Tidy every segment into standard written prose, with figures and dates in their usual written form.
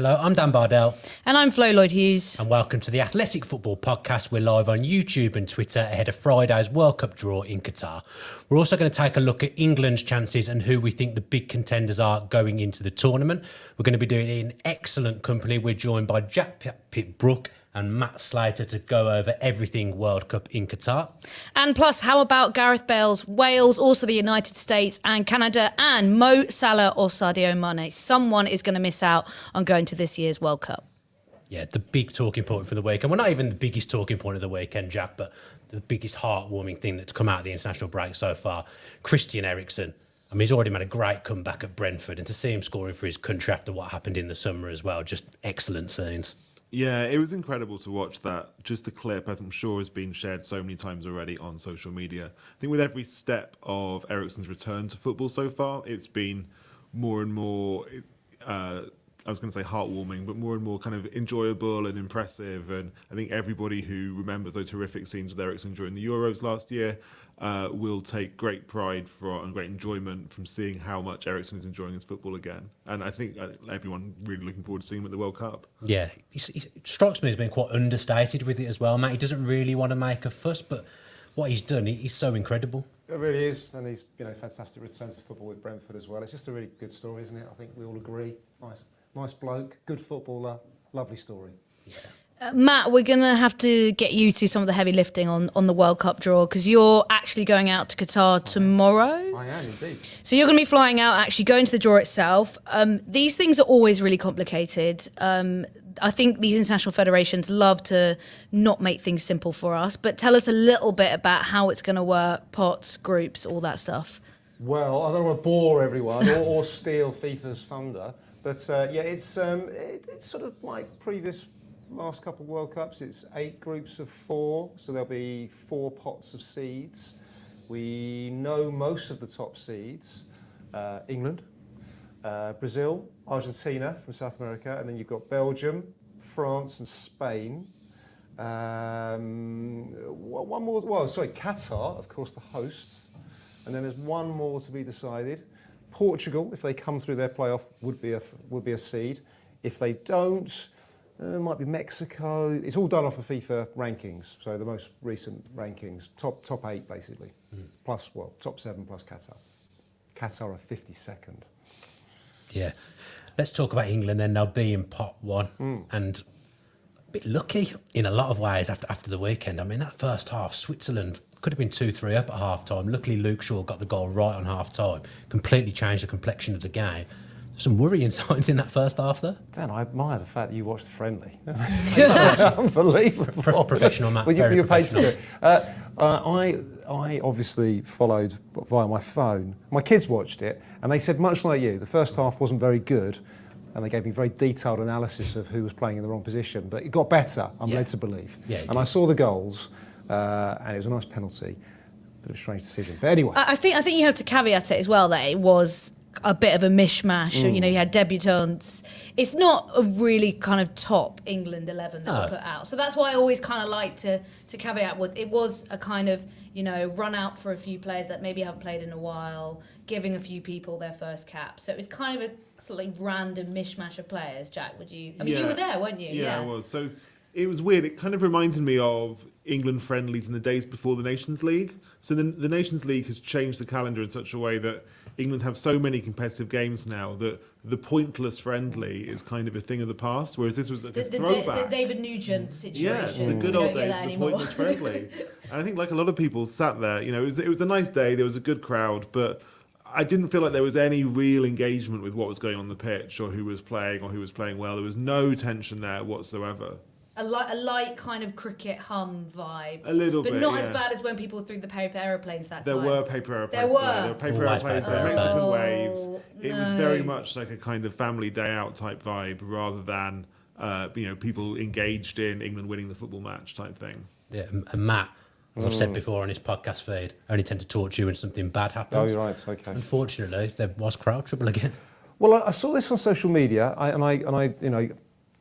Hello, I'm Dan Bardell. And I'm Flo Lloyd-Hughes. And welcome to the Athletic Football Podcast. We're live on YouTube and Twitter ahead of Friday's World Cup draw in Qatar. We're also going to take a look at England's chances and who we think the big contenders are going into the tournament. We're going to be doing it in excellent company. We're joined by Pitt-Brooke and Matt Slater to go over everything World Cup in Qatar. And plus, how about Gareth Bale's Wales, also the United States and Canada, and Mo Salah or Sadio Mane? Someone is going to miss out on going to this year's World Cup. Yeah, the big talking point for the weekend. Well, not even the biggest talking point of the weekend, Jack, but the biggest heartwarming thing that's come out of the international break so far. Christian Eriksen. I mean, he's already made a great comeback at Brentford, and to see him scoring for his country after what happened in the summer as well, just excellent scenes. Yeah, it was incredible to watch that. Just the clip, I'm sure, has been shared so many times already on social media. I think with every step of Eriksen's return to football so far, it's been more and more, I was going to say heartwarming, but more and more kind of enjoyable and impressive. And I think everybody who remembers those horrific scenes with Eriksen during the Euros last year will take great pride and great enjoyment from seeing how much Eriksen is enjoying his football again. And I think everyone really looking forward to seeing him at the World Cup. Yeah, he strikes me as being quite understated with it as well, mate. He doesn't really want to make a fuss, but what he's done, he's so incredible. It really is, and he's fantastic returns to football with Brentford as well. It's just a really good story, isn't it? I think we all agree. Nice bloke, good footballer, lovely story. Yeah. Matt, we're going to have to get you to some of the heavy lifting on the World Cup draw, because you're actually going out to Qatar tomorrow. I am indeed. So you're going to be flying out, actually going to the draw itself. These things are always really complicated. I think these international federations love to not make things simple for us, but tell us a little bit about how it's going to work, pots, groups, all that stuff. Well, I don't want to bore everyone or steal FIFA's thunder, but it's sort of like previous last couple of World Cups. It's 8 groups of 4, so there'll be 4 pots of seeds. We know most of the top seeds, England, Brazil, Argentina from South America, and then you've got Belgium, France and Spain. One more, Qatar, of course, the hosts, and then there's one more to be decided. Portugal, if they come through their playoff, would be a seed. If they don't, it might be Mexico. It's all done off the FIFA rankings, so the most recent rankings, top 8 basically, plus top 7 plus Qatar. Qatar are 52nd. Yeah, let's talk about England then. They'll be in pot 1 and a bit lucky in a lot of ways after the weekend. I mean, that first half, Switzerland could have been 2-3 up at half time. Luckily, Luke Shaw got the goal right on half time, completely changed the complexion of the game. Some worrying signs in that first half there. Dan, I admire the fact that you watched the friendly. Unbelievable. Professional, Matt. Well, you're paid to do it. I I obviously followed via my phone. My kids watched it, and they said, much like you, the first half wasn't very good, and they gave me very detailed analysis of who was playing in the wrong position. But it got better, I'm led to believe. Yeah, and I saw the goals, and it was a nice penalty. Bit of a strange decision. But anyway. I think you have to caveat it as well that it was a bit of a mishmash. You know, you had debutants. It's not a really kind of top England 11 that were put out. So that's why I always kind of like to caveat what it was, a kind of, you know, run out for a few players that maybe haven't played in a while, giving a few people their first cap. So it was kind of a slightly random mishmash of players. Jack, would you? I mean, you were there, weren't you? Yeah, I was. So it was weird. It kind of reminded me of England friendlies in the days before the Nations League. So the Nations League has changed the calendar in such a way that England have so many competitive games now that the pointless friendly is kind of a thing of the past, whereas this was a throwback. The David Nugent situation. Yes, the good old days of the pointless friendly. And I think, like a lot of people sat there, you know, it was a nice day, there was a good crowd, but I didn't feel like there was any real engagement with what was going on the pitch or who was playing well. There was no tension there whatsoever. A light kind of cricket hum vibe. A little bit, but not as bad as when people threw the paper airplanes that time. There were paper airplanes. There were paper airplanes, Mexican waves. It was very much like a kind of family day out type vibe rather than people engaged in England winning the football match type thing. Yeah, and Matt, as I've said before on his podcast feed, only tend to talk to you when something bad happens. Oh, you're right. Okay. Unfortunately, there was crowd trouble again. Well, I saw this on social media, and I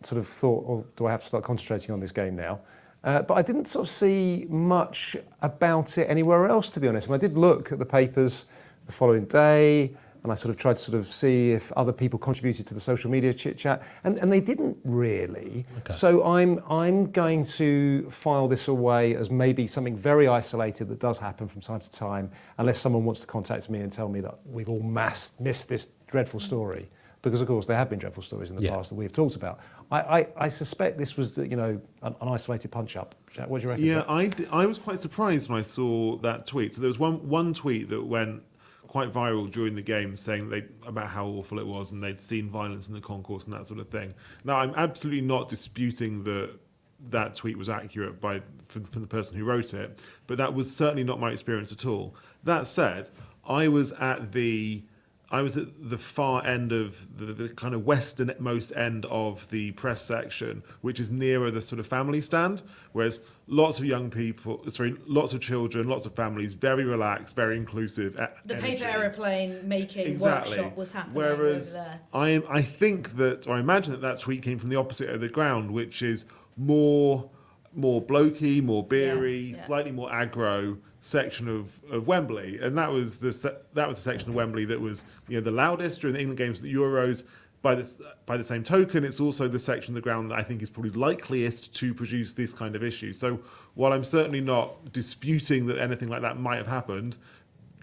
sort of thought, oh, do I have to start concentrating on this game now? But I didn't sort of see much about it anywhere else, to be honest. And I did look at the papers the following day, and I sort of tried to sort of see if other people contributed to the social media chit chat, and they didn't really. Okay. So I'm going to file this away as maybe something very isolated that does happen from time to time, unless someone wants to contact me and tell me that we've all missed this dreadful story. Because of course there have been dreadful stories in the past that we've talked about. I suspect this was an isolated punch up. Jack, what do you reckon? Yeah, I was quite surprised when I saw that tweet. So there was one tweet that went quite viral during the game saying about how awful it was and they'd seen violence in the concourse and that sort of thing. Now, I'm absolutely not disputing that tweet was accurate from the person who wrote it, but that was certainly not my experience at all. That said, I was at the far end of the kind of westernmost end of the press section, which is nearer the sort of family stand, whereas lots of children, lots of families, very relaxed, very inclusive. The energy. paper airplane making workshop was happening Whereas over there. I think that, or I imagine that tweet came from the opposite end of the ground, which is more blokey, more beery, slightly more aggro section of Wembley, and that was the section of Wembley that was the loudest during the England games at the Euros. By the same token, it's also the section of the ground that I think is probably likeliest to produce this kind of issue. So while I'm certainly not disputing that anything like that might have happened,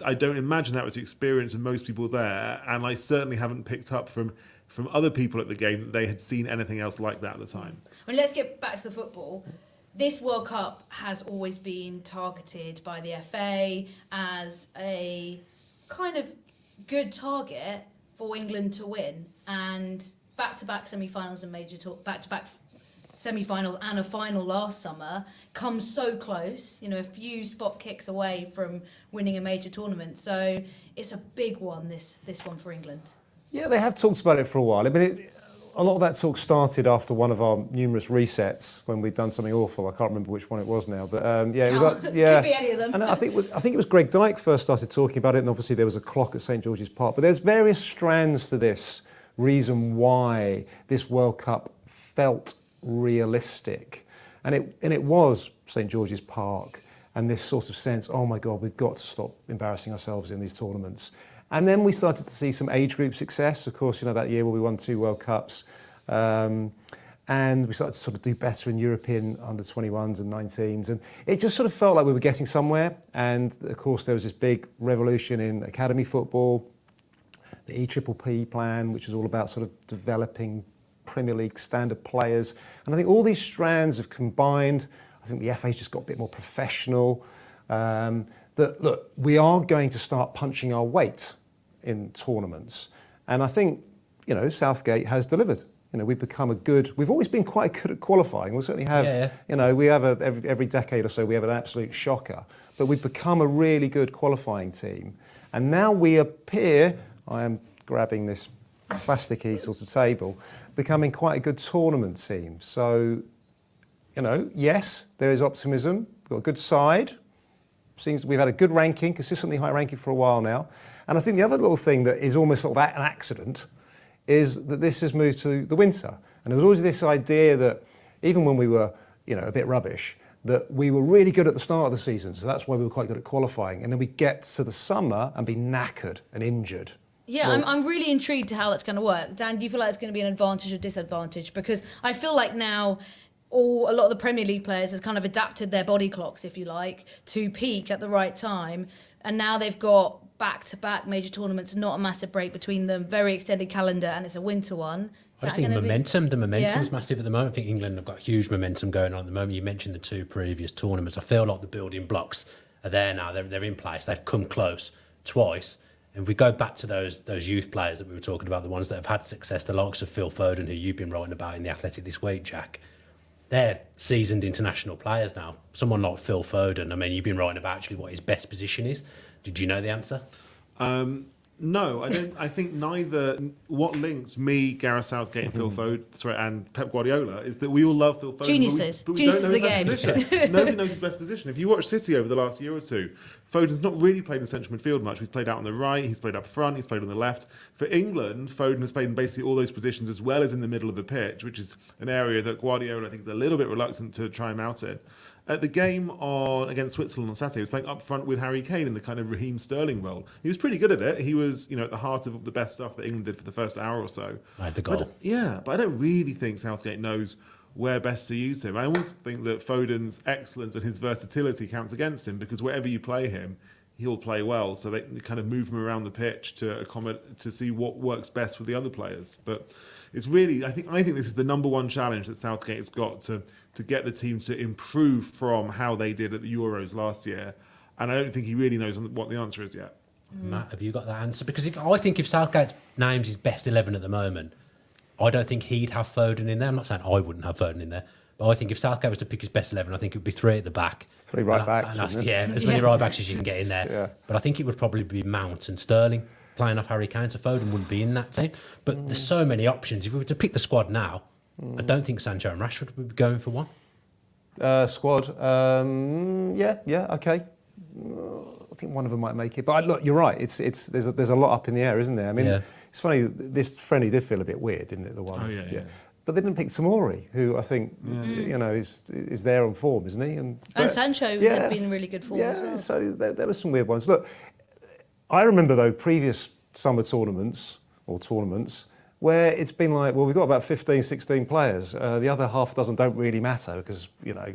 I don't imagine that was the experience of most people there, and I certainly haven't picked up from other people at the game that they had seen anything else like that at the time. I mean, let's get back to the football. This World Cup has always been targeted by the FA as a kind of good target for England to win, and back-to-back semi-finals and back-to-back semi-finals and a final last summer come so close, a few spot kicks away from winning a major tournament. So it's a big one, this one for England. Yeah, they have talked about it for a while. I mean, a lot of that talk started after one of our numerous resets when we'd done something awful. I can't remember which one it was now, but it was Could be any of them. And I think it was Greg Dyke first started talking about it, and obviously there was a clock at St George's Park. But there's various strands to this reason why this World Cup felt realistic, and it was St George's Park, and this sort of sense, oh my God, we've got to stop embarrassing ourselves in these tournaments. And then we started to see some age group success. Of course, that year where we won 2 World Cups. And we started to sort of do better in European under-21s and 19s. And it just sort of felt like we were getting somewhere. And, of course, there was this big revolution in academy football, the EPPP plan, which was all about sort of developing Premier League standard players. And I think all these strands have combined. I think the FA's just got a bit more professional. That, look, we are going to start punching our weight in tournaments. And I think, Southgate has delivered. We've become we've always been quite good at qualifying. We certainly have, we have every decade or so, we have an absolute shocker. But we've become a really good qualifying team. And now we appear, I am grabbing this plasticky sort of table, becoming quite a good tournament team. So, yes, there is optimism. We've got a good side. Seems we've had a good ranking, consistently high ranking for a while now. And I think the other little thing that is almost sort of an accident is that this has moved to the winter. And there was always this idea that even when we were, a bit rubbish, that we were really good at the start of the season. So that's why we were quite good at qualifying. And then we get to the summer and be knackered and injured. Yeah, I'm really intrigued to how that's going to work. Dan, do you feel like it's going to be an advantage or disadvantage? Because I feel like now a lot of the Premier League players has kind of adapted their body clocks, if you like, to peak at the right time. And now they've got back-to-back major tournaments, not a massive break between them, very extended calendar, and it's a winter one. I just think the momentum's massive at the moment. I think England have got huge momentum going on at the moment. You mentioned the 2 previous tournaments. I feel like the building blocks are there now. They're in place. They've come close twice. And if we go back to those youth players that we were talking about, the ones that have had success, the likes of Phil Foden, who you've been writing about in The Athletic this week, Jack, they're seasoned international players now. Someone like Phil Foden, I mean, you've been writing about actually what his best position is. Did you know the answer? No, I don't. I think neither. What links me, Gareth Southgate, and Phil Foden, and Pep Guardiola is that we all love Phil Foden. Geniuses. But we Geniuses don't know of the his best position. Nobody knows his best position. If you watch City over the last year or two, Foden's not really played in central midfield much. He's played out on the right. He's played up front. He's played on the left. For England, Foden has played in basically all those positions as well as in the middle of the pitch, which is an area that Guardiola, I think, is a little bit reluctant to try him out in. At the game against Switzerland on Saturday, he was playing up front with Harry Kane in the kind of Raheem Sterling role. He was pretty good at it. He was, at the heart of the best stuff that England did for the first hour or so. Like the goal. But I don't really think Southgate knows where best to use him. I almost think that Foden's excellence and his versatility counts against him, because wherever you play him, he'll play well. So they can kind of move him around the pitch to see what works best with the other players. But it's really, I think this is the number one challenge that Southgate has got to get the team to improve from how they did at the Euros last year. And I don't think he really knows what the answer is yet. Matt, have you got that answer? Because if Southgate names his best 11 at the moment, I don't think he'd have Foden in there. I'm not saying I wouldn't have Foden in there, but I think if Southgate was to pick his best 11, I think it would be 3 at the back. 3 right backs. As many right backs as you can get in there. Yeah. But I think it would probably be Mount and Sterling playing off Harry Kane, so Foden wouldn't be in that team. But there's so many options. If we were to pick the squad now, I don't think Sancho and Rashford would be going for one. Squad, okay. I think one of them might make it. But look, you're right. There's a lot up in the air, isn't there? I mean, It's funny. This friendly did feel a bit weird, didn't it? The one. Oh yeah. But they didn't pick Tomori, who I think is there on form, isn't he? And Sancho had been really good form as well. So there were some weird ones. Look, I remember though previous summer tournaments where it's been like, well, we've got about 15, 16 players. The other half dozen don't really matter because they're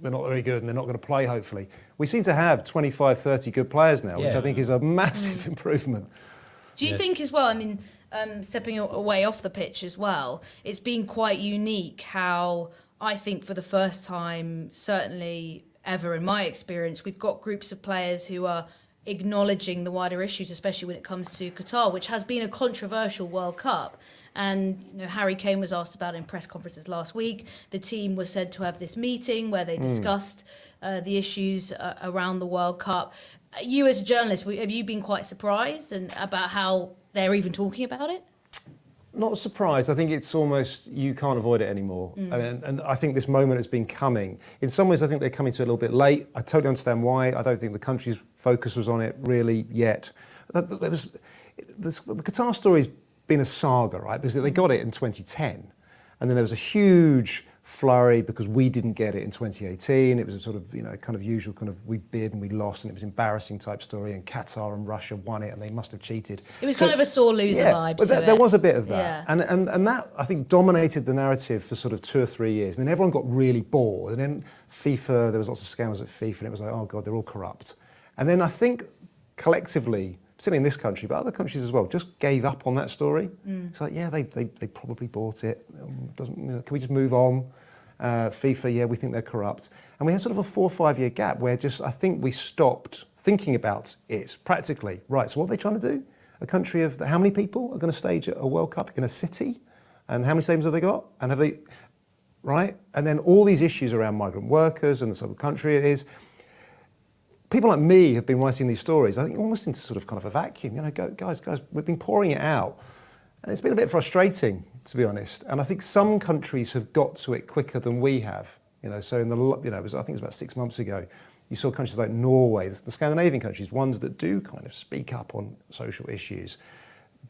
not very good and they're not going to play. Hopefully, we seem to have 25, 30 good players now, which I think is a massive improvement. Do you think as well, I mean, stepping away off the pitch as well, it's been quite unique how I think for the first time, certainly ever in my experience, we've got groups of players who are acknowledging the wider issues, especially when it comes to Qatar, which has been a controversial World Cup. And Harry Kane was asked about it in press conferences last week. The team was said to have this meeting where they discussed the issues around the World Cup. You as a journalist, have you been quite surprised about how they're even talking about it? Not surprised. I think it's almost, you can't avoid it anymore. And I think this moment has been coming. In some ways, I think they're coming to it a little bit late. I totally understand why. I don't think the country's focus was on it really yet. The Qatar story's been a saga, right? Because they got it in 2010. And then there was a huge flurry because we didn't get it in 2018. It was a sort of, kind of usual kind of we bid and we lost and it was embarrassing type story, and Qatar and Russia won it and they must have cheated. It was kind of a sore loser vibe. But there was a bit of that. Yeah. And that, I think, dominated the narrative for sort of 2 or 3 years. And then everyone got really bored. And then FIFA, there was lots of scandals at FIFA and it was like, oh God, they're all corrupt. And then I think collectively, particularly in this country, but other countries as well, just gave up on that story. It's like, they probably bought it. Can we just move on? FIFA, we think they're corrupt. And we had sort of a 4 or 5 year gap where I think we stopped thinking about it practically. Right, so what are they trying to do? A country of, how many people are going to stage a World Cup in a city? And how many stadiums have they got? And have they, right? And then all these issues around migrant workers and the sort of country it is. People like me have been writing these stories, I think almost into sort of kind of a vacuum. Guys, we've been pouring it out. And it's been a bit frustrating, to be honest. And I think some countries have got to it quicker than we have. So in I think it was about 6 months ago, you saw countries like Norway, the Scandinavian countries, ones that do kind of speak up on social issues,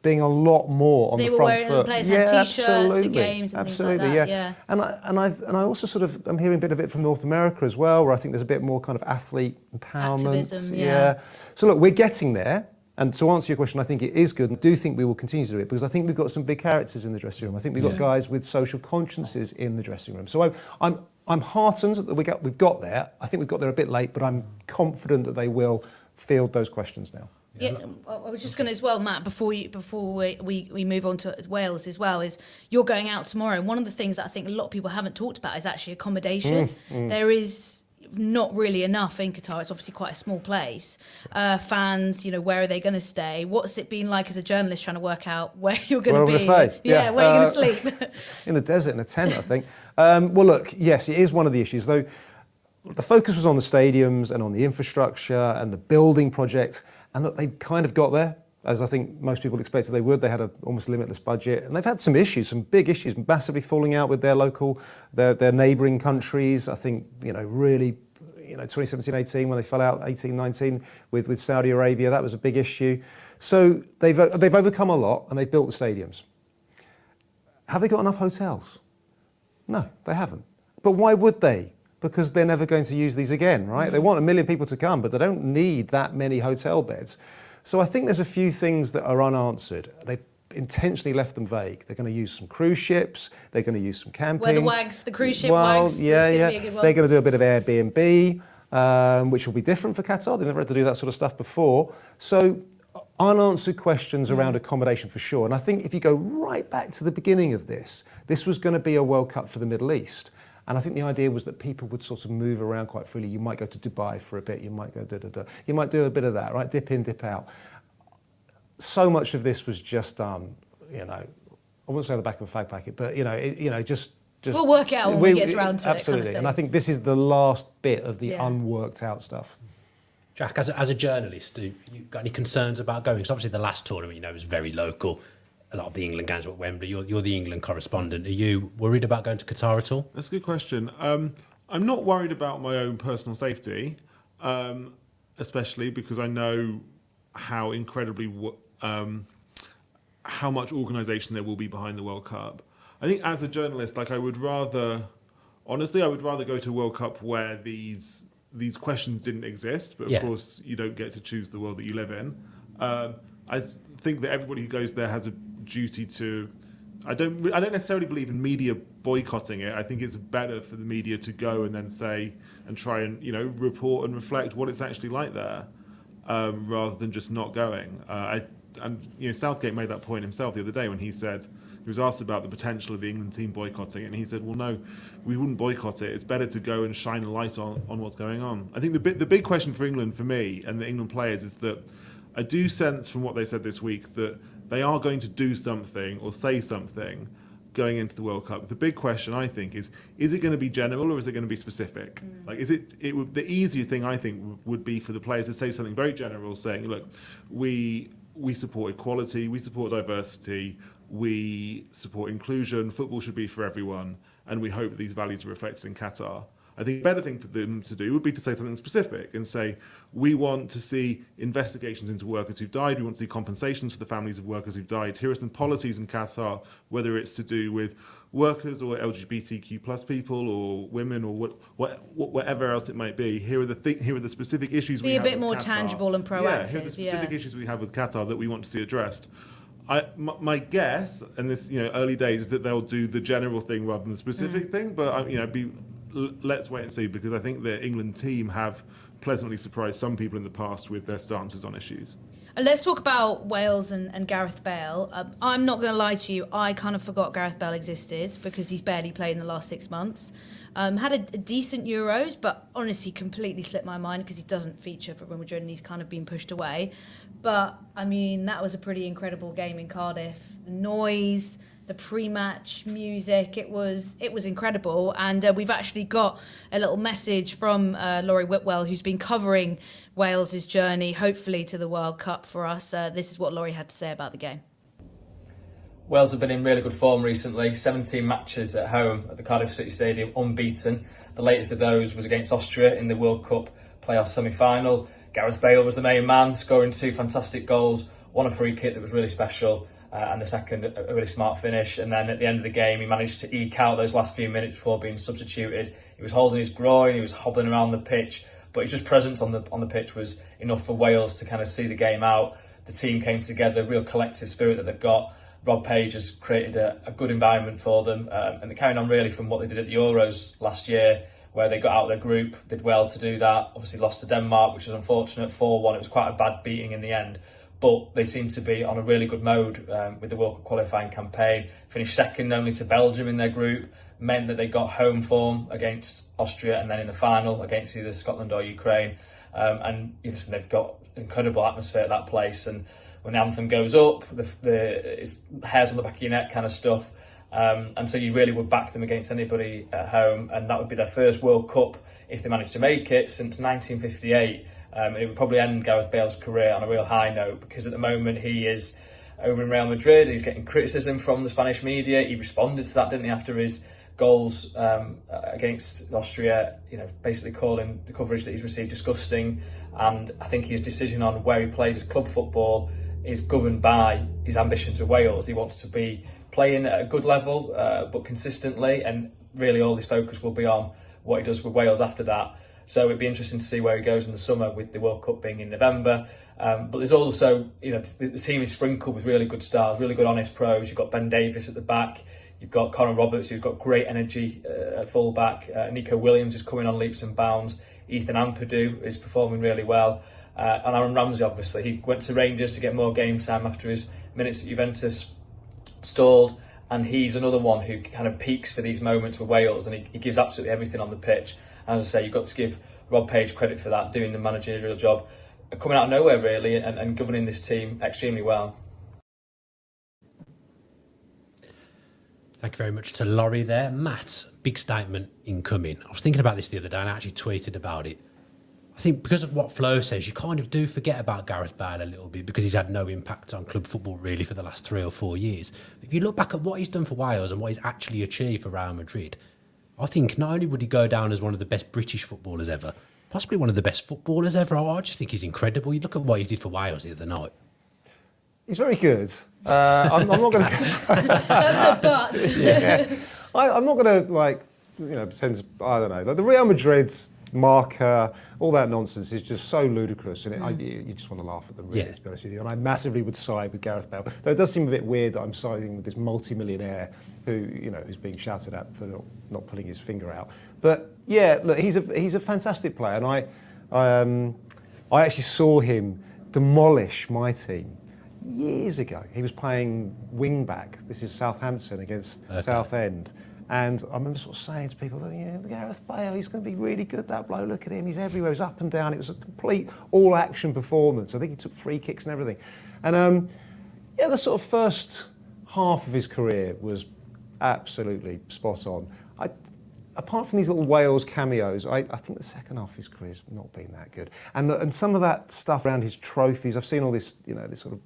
being a lot more on the front foot. The players had T-shirts at games and things like that. Yeah. And I also I'm hearing a bit of it from North America as well, where I think there's a bit more kind of athlete empowerment. Activism, yeah. So look, we're getting there. And to answer your question, I think it is good. And I do think we will continue to do it because I think we've got some big characters in the dressing room. I think we've got guys with social consciences in the dressing room. So I'm heartened that we've got there. I think we've got there a bit late, but I'm confident that they will field those questions now. Yeah, I was just going to as well, Matt, before we move on to Wales as well, is you're going out tomorrow. And one of the things that I think a lot of people haven't talked about is actually accommodation. There is not really enough in Qatar. It's obviously quite a small place. Fans, where are they going to stay? What's it been like as a journalist trying to work out where you're going to be? Where I'm going to stay. Yeah, where are you going to sleep? In the desert in a tent, I think. Well, look, yes, it is one of the issues, though. The focus was on the stadiums and on the infrastructure and the building project, and look, they kind of got there, as I think most people expected they would. They had an almost limitless budget, and they've had some issues, some big issues, massively falling out with their neighbouring countries. I think, really, 2017-18 when they fell out, 18-19 with Saudi Arabia, that was a big issue. So they've overcome a lot, and they've built the stadiums. Have they got enough hotels? No, they haven't. But why would they? because they're never going to use these again, right? They want 1 million people to come, but they don't need that many hotel beds. So I think there's a few things that are unanswered. They intentionally left them vague. They're going to use some cruise ships. They're going to use some camping. Where the wags, the cruise ship well, wags. Yeah, Be yeah. a good one. They're going to do a bit of Airbnb, which will be different for Qatar. They've never had to do that sort of stuff before. So unanswered questions around accommodation for sure. And I think if you go right back to the beginning of this was going to be a World Cup for the Middle East. And I think the idea was that people would sort of move around quite freely. You might go to Dubai for a bit. You might go da-da-da. You might do a bit of that, right? Dip in, dip out. So much of this was just done, you know, I wouldn't say on the back of a fag packet, but, just... We'll work it out when we get around to it. Absolutely. Kind of And I think this is the last bit of the Yeah. unworked out stuff. Jack, as a journalist, have you got any concerns about going? Because obviously the last tournament, was very local. A lot of the England games were at Wembley. You're the England correspondent. Are you worried about going to Qatar at all? That's a good question. I'm not worried about my own personal safety, especially because I know how incredibly how much organisation there will be behind the World Cup. I think as a journalist, I would rather go to a World Cup where these questions didn't exist, but of course you don't get to choose the world that you live in. I think that everybody who goes there has a duty to. I don't necessarily believe in media boycotting it. I think it's better for the media to go and then say and try and report and reflect what it's actually like there, rather than just not going. Southgate made that point himself the other day when he said he was asked about the potential of the England team boycotting it, and he said, "Well, no, we wouldn't boycott it. It's better to go and shine a light on what's going on." I think the big question for England, for me, and the England players is that I do sense from what they said this week that they are going to do something or say something going into the World Cup. The big question, I think, is it going to be general or is it going to be specific? The easier thing, I think, would be for the players to say something very general, saying, look, we support equality, we support diversity, we support inclusion, football should be for everyone, and we hope that these values are reflected in Qatar. I think a better thing for them to do would be to say something specific and say, we want to see investigations into workers who've died, we want to see compensations for the families of workers who've died. Here are some policies in Qatar, whether it's to do with workers or LGBTQ plus people or women or whatever else it might be. Here are the specific issues we have with Qatar. Be a bit more tangible and proactive. Yeah, here are the specific issues we have with Qatar that we want to see addressed. My guess, and this early days, is that they'll do the general thing rather than the specific thing. But let's wait and see, because I think the England team have pleasantly surprised some people in the past with their stances on issues. Let's talk about Wales and Gareth Bale. I'm not going to lie to you, I kind of forgot Gareth Bale existed because he's barely played in the last 6 months. Had a decent Euros, but honestly completely slipped my mind because he doesn't feature for Real Madrid and he's kind of been pushed away. But, I mean, that was a pretty incredible game in Cardiff. The noise, the pre-match music, it was incredible. And we've actually got a little message from Laurie Whitwell, who's been covering Wales' journey, hopefully, to the World Cup for us. This is what Laurie had to say about the game. Wales have been in really good form recently. 17 matches at home at the Cardiff City Stadium, unbeaten. The latest of those was against Austria in the World Cup playoff semi-final. Gareth Bale was the main man, scoring 2 fantastic goals, one a free kick that was really special, and the second a really smart finish. And then at the end of the game, he managed to eke out those last few minutes before being substituted. He was holding his groin, he was hobbling around the pitch, but his just presence on the pitch was enough for Wales to kind of see the game out. The team came together, real collective spirit that they've got. Rob Page has created a good environment for them, and they're carrying on really from what they did at the Euros last year, where they got out of their group, did well to do that. Obviously lost to Denmark, which was unfortunate, 4-1. It was quite a bad beating in the end, but they seem to be on a really good mode with the World Cup qualifying campaign. Finished second only to Belgium in their group, meant that they got home form against Austria and then in the final against either Scotland or Ukraine. And they've got incredible atmosphere at that place, and when the anthem goes up, it's hairs on the back of your neck kind of stuff. And so you really would back them against anybody at home, and that would be their first World Cup, if they managed to make it, since 1958. And it would probably end Gareth Bale's career on a real high note, because at the moment he is over in Real Madrid. He's getting criticism from the Spanish media. He responded to that, didn't he, after his goals against Austria, basically calling the coverage that he's received disgusting. And I think his decision on where he plays his club football is governed by his ambitions with Wales. He wants to be playing at a good level, but consistently, and really all his focus will be on what he does with Wales after that. So it'd be interesting to see where he goes in the summer, with the World Cup being in November. But there's also, the team is sprinkled with really good stars, really good honest pros. You've got Ben Davies at the back. You've got Conor Roberts, who's got great energy at full back. Nico Williams is coming on leaps and bounds. Ethan Ampadu is performing really well. And Aaron Ramsey, obviously, he went to Rangers to get more game time after his minutes at Juventus stalled. And he's another one who kind of peaks for these moments with Wales, and he gives absolutely everything on the pitch. And as I say, you've got to give Rob Page credit for that, doing the managerial job, coming out of nowhere really, and governing this team extremely well. Thank you very much to Laurie there. Matt, big statement incoming. I was thinking about this the other day and I actually tweeted about it. I think because of what Flo says, you kind of do forget about Gareth Bale a little bit because he's had no impact on club football really for the last 3 or 4 years. If you look back at what he's done for Wales and what he's actually achieved for Real Madrid, I think not only would he go down as one of the best British footballers ever, possibly one of the best footballers ever. I just think he's incredible. You look at what he did for Wales the other night. He's very good. I'm not going to. That's a but. Yeah. I'm not going to pretend. I don't know. Like the Real Madrid marker, all that nonsense is just so ludicrous, and you just want to laugh at them, really, to be honest with you. And I massively would side with Gareth Bale. Though it does seem a bit weird that I'm siding with this multi-millionaire who's being shouted at for not pulling his finger out. But yeah, look, he's a fantastic player, and I actually saw him demolish my team years ago. He was playing wing back. This is Southampton against Southend. And I remember sort of saying to people, Gareth Bale, he's going to be really good, that bloke. Look at him, he's everywhere, he's up and down. It was a complete all-action performance. I think he took free kicks and everything. And the sort of first half of his career was absolutely spot on. Apart from these little Wales cameos, I think the second half of his career's not been that good. And some of that stuff around his trophies, I've seen all this, this sort of,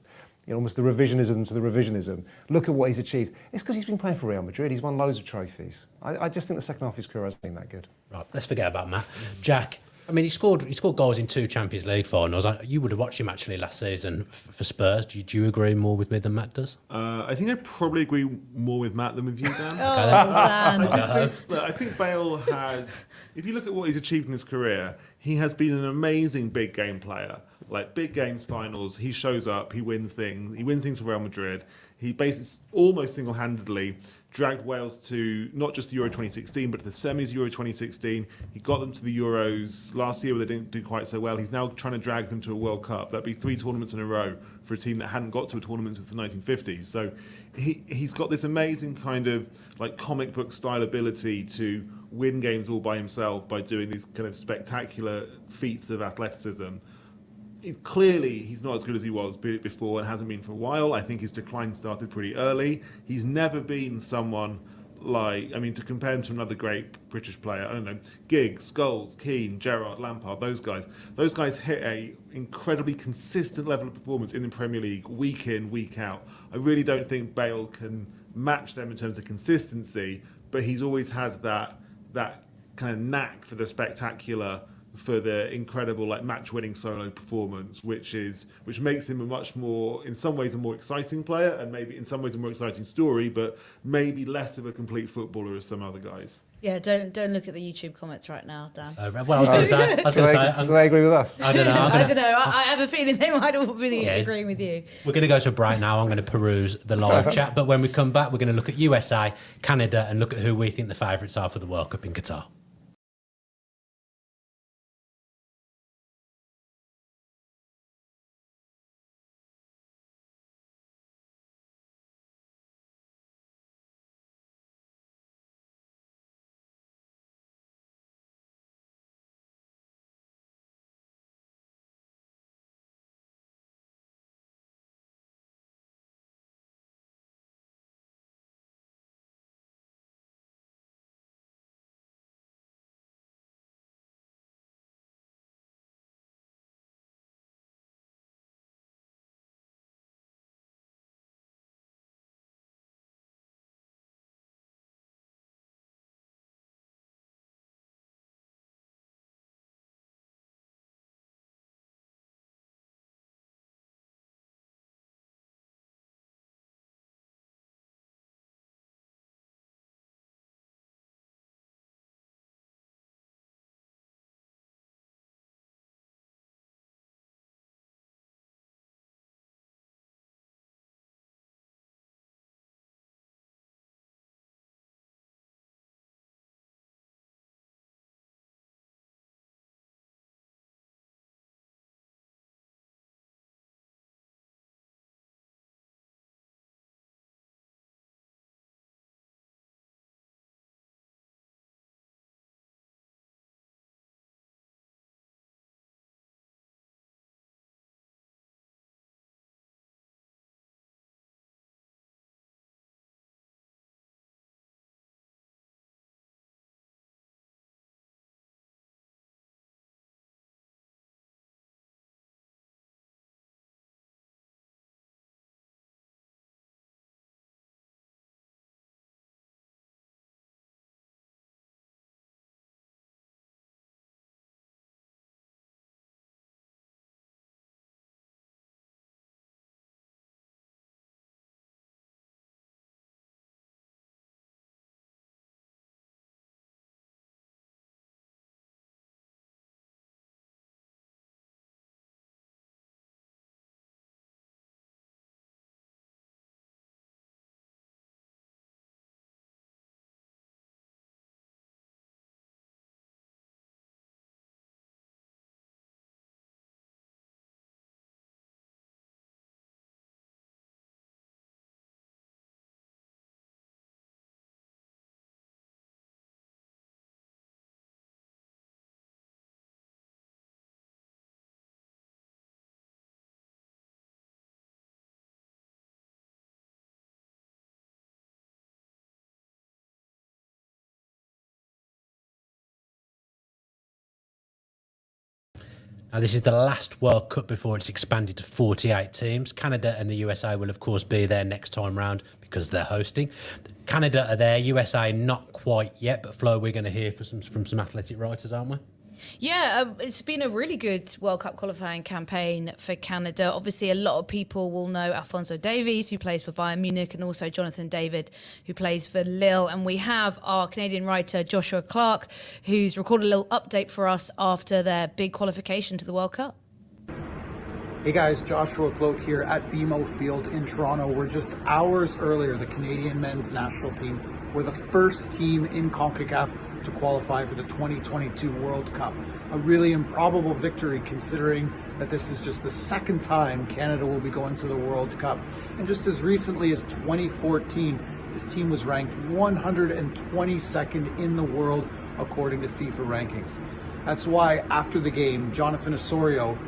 almost the revisionism to the revisionism. Look at what he's achieved. It's because he's been playing for Real Madrid. He's won loads of trophies. I just think the second half of his career hasn't been that good. Right, let's forget about Matt. Jack, I mean, he scored goals in 2 Champions League finals. You would have watched him actually last season for Spurs. Do you agree more with me than Matt does? I think I probably agree more with Matt than with you, Dan. Dan. I think Bale has, if you look at what he's achieved in his career, he has been an amazing big game player. Like big games, finals, he shows up, he wins things for Real Madrid. He basically almost single-handedly dragged Wales to not just the Euro 2016, but to the semis Euro 2016. He got them to the Euros last year where they didn't do quite so well. He's now trying to drag them to a World Cup. That'd be 3 tournaments in a row for a team that hadn't got to a tournament since the 1950s. So he's got this amazing kind of like comic book style ability to win games all by himself by doing these kind of spectacular feats of athleticism. Clearly, he's not as good as he was before and hasn't been for a while. I think his decline started pretty early. He's never been someone to compare him to another great British player, I don't know, Giggs, Scholes, Keane, Gerrard, Lampard, those guys hit a incredibly consistent level of performance in the Premier League, week in, week out. I really don't think Bale can match them in terms of consistency, but he's always had that kind of knack for the spectacular, for the incredible match-winning solo performance, which makes him a much more, in some ways, a more exciting player, and maybe in some ways a more exciting story, but maybe less of a complete footballer as some other guys. Yeah, don't look at the YouTube comments right now, Dan. Well, I was going to say, Do they agree with us? I don't know. I don't know. I have a feeling they might all be agreeing with you. We're going to go to a break now. I'm going to peruse the live chat, but when we come back, we're going to look at USA, Canada, and look at who we think the favourites are for the World Cup in Qatar. Now, this is the last World Cup before it's expanded to 48 teams. Canada and the USA will, of course, be there next time round because they're hosting. Canada are there, USA not quite yet, but Flo, we're going to hear from some athletic writers, aren't we? Yeah, it's been a really good World Cup qualifying campaign for Canada. Obviously, a lot of people will know Alphonso Davies, who plays for Bayern Munich, and also Jonathan David, who plays for Lille. And we have our Canadian writer, Joshua Clark, who's recorded a little update for us after their big qualification to the World Cup. Hey guys, Joshua Cloak here at BMO Field in Toronto. We're just hours earlier. The Canadian men's national team were the first team in CONCACAF to qualify for the 2022 World Cup. A really improbable victory considering that this is just the second time Canada will be going to the World Cup. And just as recently as 2014, this team was ranked 122nd in the world according to FIFA rankings. That's why after the game, Jonathan Osorio,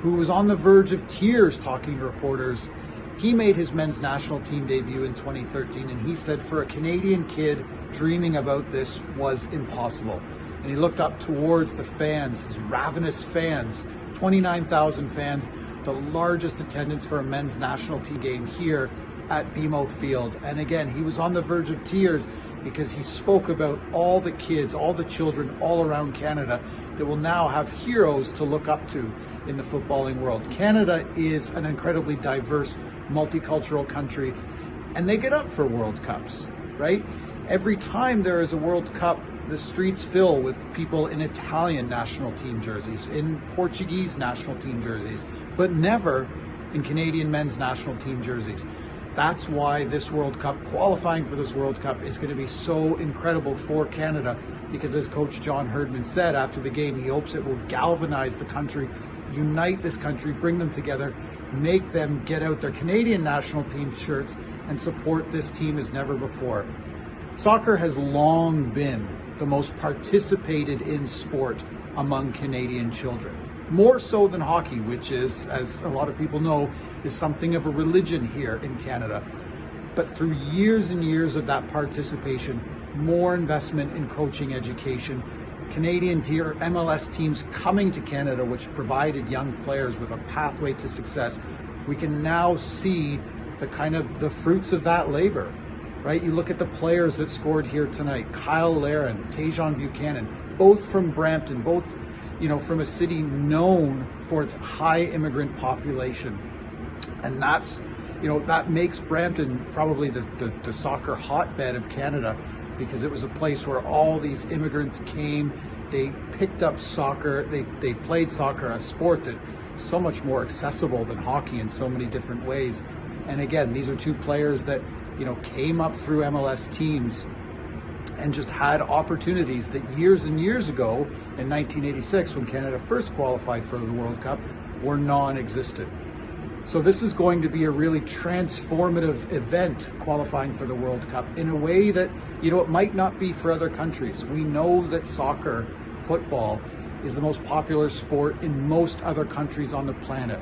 who was on the verge of tears talking to reporters, he made his men's national team debut in 2013, and he said for a Canadian kid, dreaming about this was impossible. And he looked up towards the fans, his ravenous fans, 29,000 fans, the largest attendance for a men's national team game here at BMO Field. And again, he was on the verge of tears because he spoke about all the kids, all the children all around Canada that will now have heroes to look up to in the footballing world. Canada is an incredibly diverse, multicultural country, and they get up for World Cups, right? Every time there is a World Cup, the streets fill with people in Italian national team jerseys, in Portuguese national team jerseys, but never in Canadian men's national team jerseys. That's why this World Cup, qualifying for this World Cup, is going to be so incredible for Canada, because as Coach John Herdman said after the game, he hopes it will galvanize the country, unite this country, bring them together, make them get out their Canadian national team shirts and support this team as never before. Soccer has long been the most participated in sport among Canadian children. More so than hockey, which is, as a lot of people know, is something of a religion here in Canada. But through years and years of that participation, more investment in coaching education, Canadian tier MLS teams coming to Canada, which provided young players with a pathway to success, we can now see the fruits of that labor, right? You look at the players that scored here tonight, Kyle Larin, Tajon Buchanan, both from Brampton, both from a city known for its high immigrant population. And that's, that makes Brampton probably the soccer hotbed of Canada, because it was a place where all these immigrants came, they picked up soccer, they played soccer, a sport that so much more accessible than hockey in so many different ways. And again, these are two players that, came up through MLS teams and just had opportunities that years and years ago in 1986, when Canada first qualified for the World Cup, were non-existent. So this is going to be a really transformative event, qualifying for the World Cup, in a way that, it might not be for other countries. We know that soccer, football, is the most popular sport in most other countries on the planet.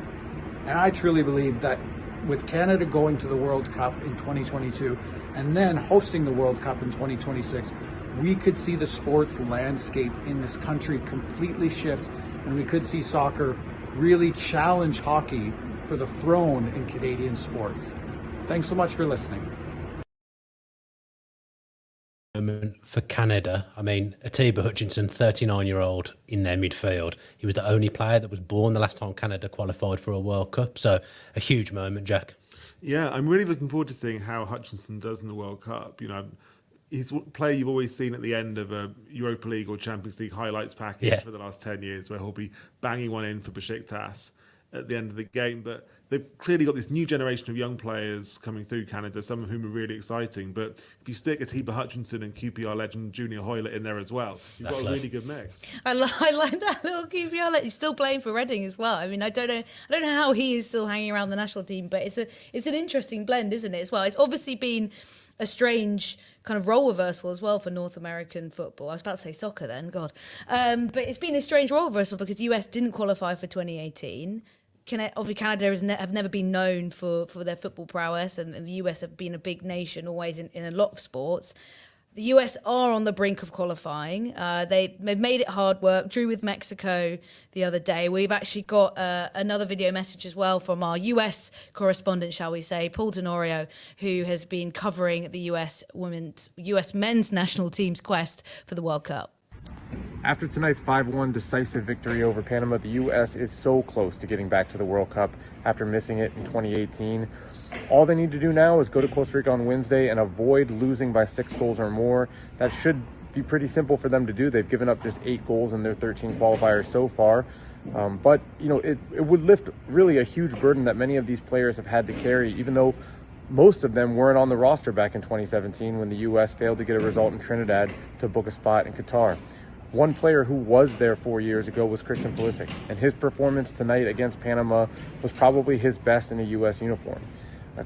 And I truly believe that with Canada going to the World Cup in 2022 and then hosting the World Cup in 2026, we could see the sports landscape in this country completely shift, and we could see soccer really challenge hockey for the throne in Canadian sports. Thanks so much for listening. For Canada, Atiba Hutchinson, 39-year-old in their midfield. He was the only player that was born the last time Canada qualified for a World Cup. So a huge moment, Jack. Yeah, I'm really looking forward to seeing how Hutchinson does in the World Cup. He's a player you've always seen at the end of a Europa League or Champions League highlights package for the last 10 years, where he'll be banging one in for Besiktas at the end of the game. But they've clearly got this new generation of young players coming through Canada, some of whom are really exciting. But if you stick Atiba Hutchinson and QPR legend Junior Hoylett in there as well, you've got a really good mix. I like that little QPR. He's still playing for Reading as well. I don't know how he is still hanging around the national team, but it's an interesting blend, isn't it? As well, it's obviously been a strange kind of role reversal as well for North American football. I was about to say soccer then, God. But it's been a strange role reversal because the US didn't qualify for 2018. Obviously, Canada have never been known for their football prowess, and the US have been a big nation always in a lot of sports. The US are on the brink of qualifying. They've made it hard work, drew with Mexico the other day. We've actually got another video message as well from our US correspondent, shall we say, Paul Tenorio, who has been covering the US men's national team's quest for the World Cup. After tonight's 5-1 decisive victory over Panama, the U.S. is so close to getting back to the World Cup after missing it in 2018. All they need to do now is go to Costa Rica on Wednesday and avoid losing by 6 goals or more. That should be pretty simple for them to do. They've given up just 8 goals in their 13 qualifiers so far. But, you know, it would lift really a huge burden that many of these players have had to carry, even though most of them weren't on the roster back in 2017 when the U.S. failed to get a result in Trinidad to book a spot in Qatar. One player who was there 4 years ago was Christian Pulisic, and his performance tonight against Panama was probably his best in a U.S. uniform.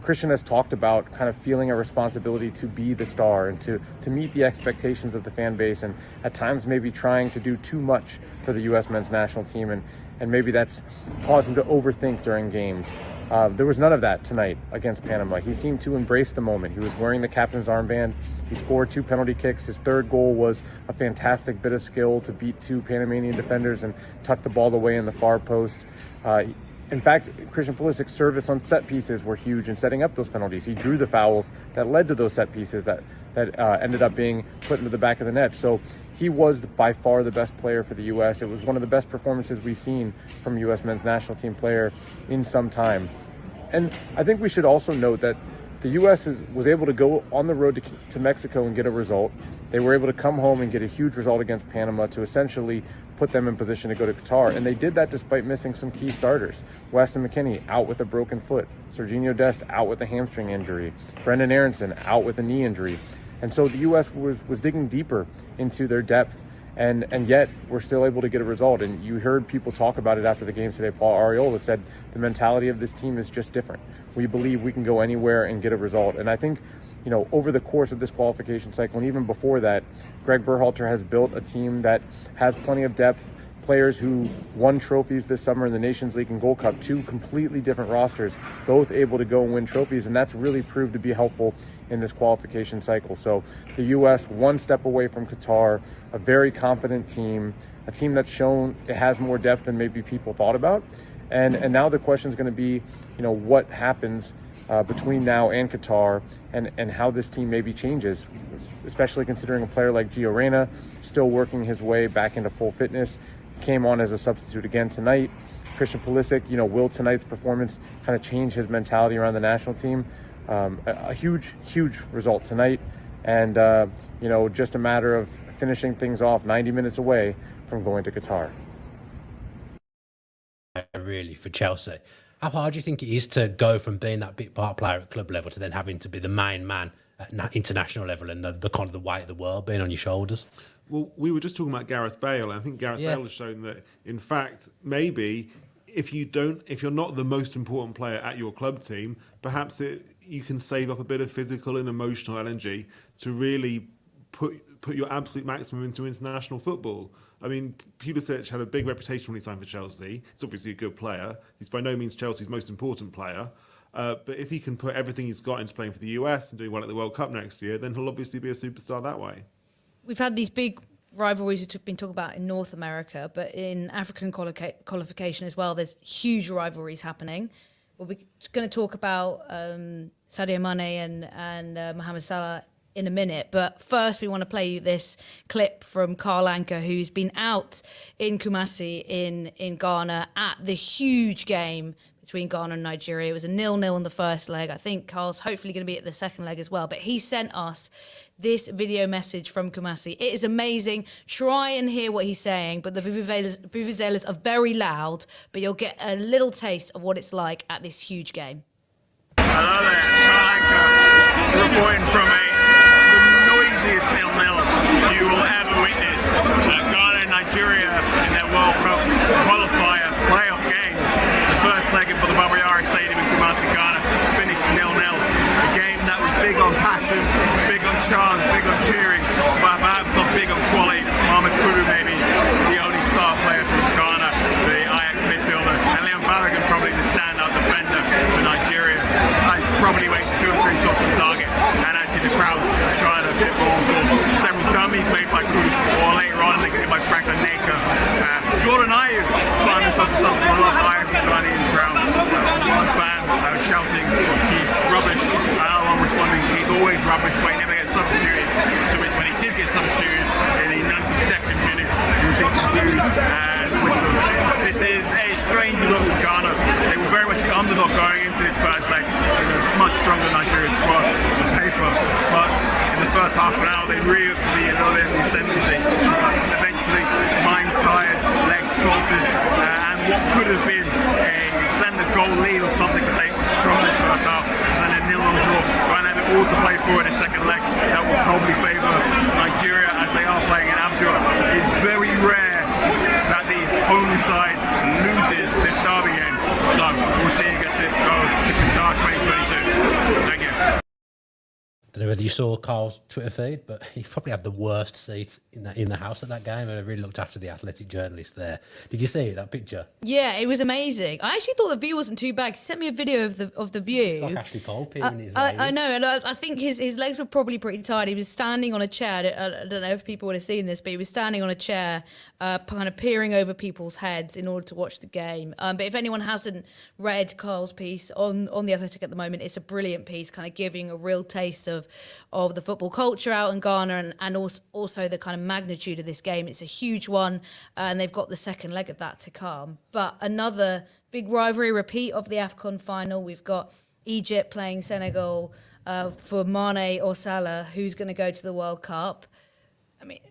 Christian has talked about kind of feeling a responsibility to be the star and to meet the expectations of the fan base, and at times maybe trying to do too much for the U.S. men's national team, and maybe that's caused him to overthink during games. There was none of that tonight against Panama. He seemed to embrace the moment. He was wearing the captain's armband. He scored 2 penalty kicks. His third goal was a fantastic bit of skill to beat 2 Panamanian defenders and tuck the ball away in the far post. In fact, Christian Pulisic's service on set pieces were huge in setting up those penalties. He drew the fouls that led to those set pieces that ended up being put into the back of the net. So he was by far the best player for the U.S. It was one of the best performances we've seen from a U.S. men's national team player in some time. And I think we should also note that the U.S. was able to go on the road to Mexico and get a result. They were able to come home and get a huge result against Panama to essentially put them in position to go to Qatar. And they did that despite missing some key starters. Weston McKennie out with a broken foot. Serginho Dest out with a hamstring injury. Brendan Eriksen out with a knee injury. And so the U.S. was digging deeper into their depth, and yet we're still able to get a result. And you heard people talk about it after the game today. Paul Arriola said the mentality of this team is just different. We believe we can go anywhere and get a result. And I think, you know, over the course of this qualification cycle, and even before that, Greg Berhalter has built a team that has plenty of depth, players who won trophies this summer in the Nations League and Gold Cup, 2 completely different rosters, both able to go and win trophies, and that's really proved to be helpful in this qualification cycle. So the U.S. one step away from Qatar, a very confident team, a team that's shown it has more depth than maybe people thought about. And now the question is going to be, you know, what happens between now and Qatar, and how this team maybe changes, especially considering a player like Gio Reyna still working his way back into full fitness, came on as a substitute again tonight. Christian Pulisic, you know, will tonight's performance kind of change his mentality around the national team? A huge result tonight, and you know, just a matter of finishing things off 90 minutes away from going to Qatar. Really, for Chelsea, how hard do you think it is to go from being that bit part player at club level to then having to be the main man at international level, and the kind of the weight of the world being on your shoulders? Well, we were just talking about Gareth Bale, and I think Gareth Bale has shown that, in fact, maybe if you're not the most important player at your club team, perhaps you can save up a bit of physical and emotional energy to really put your absolute maximum into international football. I mean, Pulisic had a big reputation when he signed for Chelsea. He's obviously a good player. He's by no means Chelsea's most important player. But if he can put everything he's got into playing for the US and doing well at the World Cup next year, then he'll obviously be a superstar that way. We've had these big rivalries we've been talking about in North America, but in African qualification as well, there's huge rivalries happening. We're going to talk about Sadio Mane and Mohamed Salah in a minute, but first we want to play you this clip from Carl Anka, who's been out in Kumasi in Ghana at the huge game between Ghana and Nigeria. It was a 0-0 in the first leg. I think Carl's hopefully going to be at the second leg as well, but he sent us this video message from Kumasi. It is amazing. Try and hear what he's saying, but the vuvuzelas are very loud, but you'll get a little taste of what it's like at this huge game. Hello there, Carl Anka, reporting from the noisiest 0-0 you will ever witness. Ghana and Nigeria in their World Cup qualifier playoff game. The first leg for the Bardell Stadium in Kumasi, Ghana, finished 0-0. A game that was big on passion, big on chance, big on cheering, but perhaps not big on quality. Mohamed Kudu maybe the only star player from Ghana, the Ajax midfielder, and Leon Balogun probably the standout defender for Nigeria. Probably went 2 or 3 shots on target, and actually the crowd tried a bit more. shouting he's rubbish, I'm responding he's always rubbish, but he never gets substituted. So when he did get substituted in the 92nd minute, you see some booze and whistle. This is a strange result for Ghana. They were very much the underdog going into this first leg. They were much stronger Nigeria squad on paper, but in the first half an hour they really looked to be a little bit in the ascendancy. Eventually, minds tired, legs faltered, and what could have been a slender goal lead or something to take from this first half, and then a 0-0 draw. Going to have it all to play for in the second leg. That will probably favour Nigeria as they are playing in Abidjan. It's very rare that the home side loses this derby game. So we'll see who gets it go to Qatar 2022. Thank you. I don't know whether you saw Carl's Twitter feed, but he probably had the worst seat in the house at that game, and I really looked after the athletic journalist there. Did you see that picture? Yeah, it was amazing. I actually thought the view wasn't too bad. He sent me a video of the view. Like Ashley Cole peeing his I know, and I think his legs were probably pretty tired. He was standing on a chair. I don't know if people would have seen this, but he was standing on a chair, kind of peering over people's heads in order to watch the game. But if anyone hasn't read Carl's piece on The Athletic at the moment, it's a brilliant piece, kind of giving a real taste of the football culture out in Ghana and also the kind of magnitude of this game. It's a huge one, and they've got the second leg of that to come. But another big rivalry repeat of the AFCON final. We've got Egypt playing Senegal for Mane or Salah, who's going to go to the World Cup. I mean,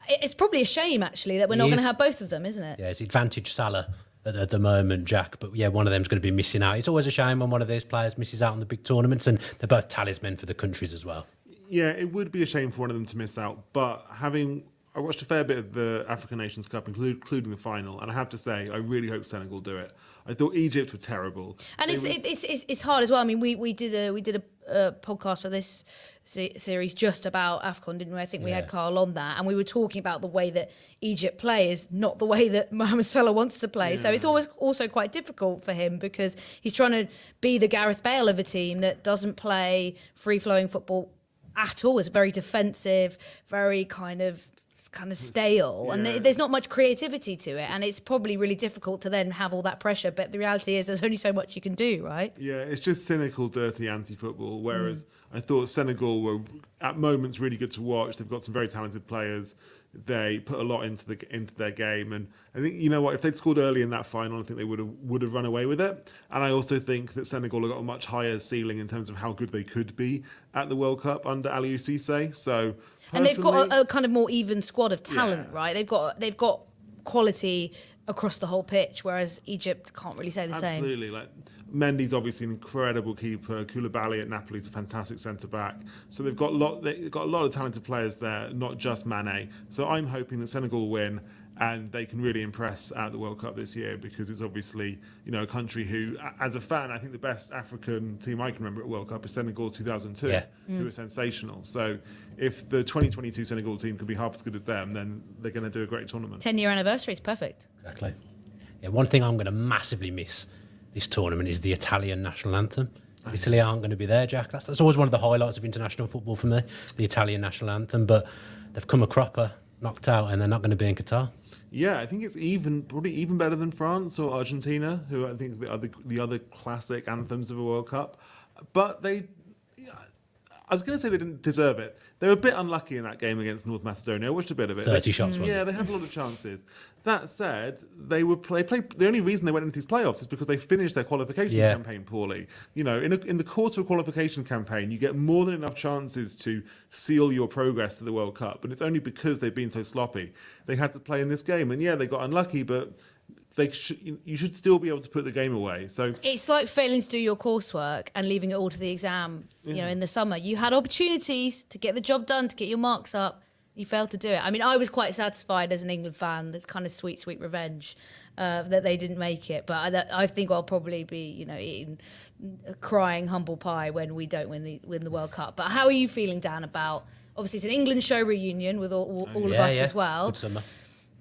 it's probably a shame, actually, that we're not going to have both of them, isn't it? Yeah, it's advantage Salah at the moment, Jack. But yeah, one of them's going to be missing out. It's always a shame when one of these players misses out on the big tournaments, and they're both talisman for the countries as well. Yeah, it would be a shame for one of them to miss out. But I watched a fair bit of the African Nations Cup, including the final, and I have to say, I really hope Senegal do it. I thought Egypt were terrible. And it's hard as well. I mean, we did a podcast for this series just about AFCON, didn't we? I think we had Carl on that, and we were talking about the way that Egypt play is not the way that Mohamed Salah wants to play. Yeah. So it's always also quite difficult for him because he's trying to be the Gareth Bale of a team that doesn't play free-flowing football at all. It's very defensive, very kind of stale, and there's not much creativity to it, and it's probably really difficult to then have all that pressure, but the reality is there's only so much you can do, right? Yeah, it's just cynical, dirty anti-football, whereas I thought Senegal were at moments really good to watch. They've got some very talented players. They put a lot into their game, and I think, you know what, if they'd scored early in that final, I think they would have run away with it. And I also think that Senegal have got a much higher ceiling in terms of how good they could be at the World Cup under Aliou Cissé. So and they've got a kind of more even squad of talent, right? They've got quality across the whole pitch, whereas Egypt can't really say the same. Absolutely, like Mendy's obviously an incredible keeper. Koulibaly at Napoli is a fantastic centre back. So they've got a lot of talented players there, not just Mane. So I'm hoping that Senegal will win and they can really impress at the World Cup this year, because it's obviously, you know, a country who, as a fan, I think the best African team I can remember at World Cup is Senegal 2002, who were sensational. So if the 2022 Senegal team can be half as good as them, then they're going to do a great tournament. 10-year anniversary is perfect. Exactly. Yeah, one thing I'm going to massively miss this tournament is the Italian national anthem. Italy aren't going to be there, Jack. That's always one of the highlights of international football for me, the Italian national anthem. But they've come a cropper, knocked out, and they're not going to be in Qatar. Yeah, I think it's probably even better than France or Argentina, who I think are the other classic anthems of a World Cup. But I was going to say they didn't deserve it. They were a bit unlucky in that game against North Macedonia. I watched a bit of it. 30 shots, wasn't it? Yeah, they had a lot of chances. That said, they played. The only reason they went into these playoffs is because they finished their qualification campaign poorly. You know, in the course of a qualification campaign, you get more than enough chances to seal your progress to the World Cup, and it's only because they've been so sloppy they had to play in this game. And yeah, they got unlucky, but you should still be able to put the game away. So it's like failing to do your coursework and leaving it all to the exam. You know, in the summer, you had opportunities to get the job done, to get your marks up. You failed to do it. I mean, I was quite satisfied as an England fan, that kind of sweet revenge that they didn't make it. But I think I'll probably be, you know, eating, crying humble pie when we don't win the World Cup. But how are you feeling, Dan, about, obviously it's an England show reunion with all of us as well. Good summer.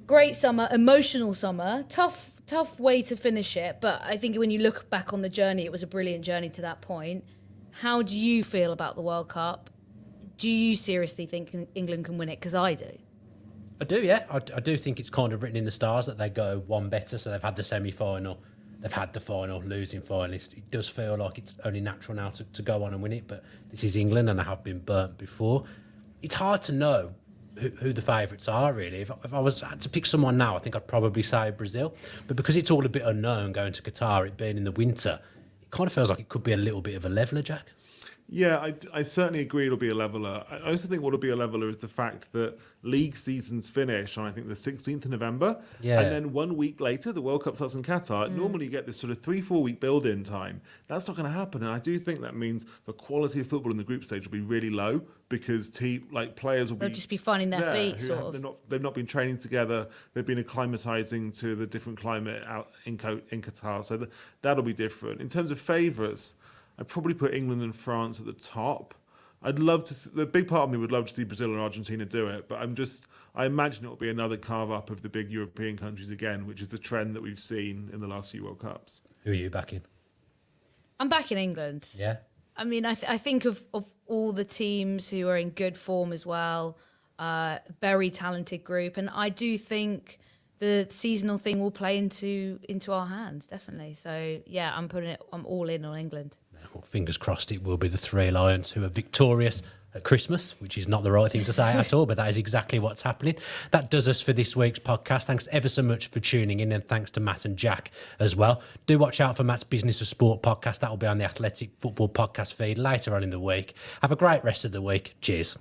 Great summer, emotional summer, tough way to finish it. But I think when you look back on the journey, it was a brilliant journey to that point. How do you feel about the World Cup? Do you seriously think England can win it? Because I do. I do, yeah. I do think it's kind of written in the stars that they go one better. So they've had the semi-final, they've had the final, losing finalists. It does feel like it's only natural now to go on and win it, but this is England and they have been burnt before. It's hard to know who the favourites are, really. If I had to pick someone now, I think I'd probably say Brazil. But because it's all a bit unknown going to Qatar, it being in the winter, it kind of feels like it could be a little bit of a leveller, Jack. Yeah, I certainly agree it'll be a leveller. I also think what'll be a leveller is the fact that league seasons finish on, I think, the 16th of November. Yeah. And then 1 week later, the World Cup starts in Qatar. Normally you get this sort of 3-4 week build-in time. That's not going to happen. And I do think that means the quality of football in the group stage will be really low because players will They'll just be finding their feet, who sort of. They've not been training together. They've been acclimatising to the different climate out in Qatar. So that'll be different. In terms of favourites, I'd probably put England and France at the top. I'd love to. The big part of me would love to see Brazil and Argentina do it, but I imagine it will be another carve up of the big European countries again, which is a trend that we've seen in the last few World Cups. Who are you backing? I'm back in England. Yeah. I mean, I think of all the teams who are in good form as well, very talented group, and I do think the seasonal thing will play into our hands, definitely. So yeah, I'm all in on England. Well, fingers crossed it will be the Three Lions who are victorious at Christmas, which is not the right thing to say at all, but that is exactly what's happening. That does us for this week's podcast. Thanks ever so much for tuning in, and thanks to Matt and Jack as well. Do watch out for Matt's Business of Sport podcast. That will be on the Athletic Football podcast feed later on in the week. Have a great rest of the week. Cheers.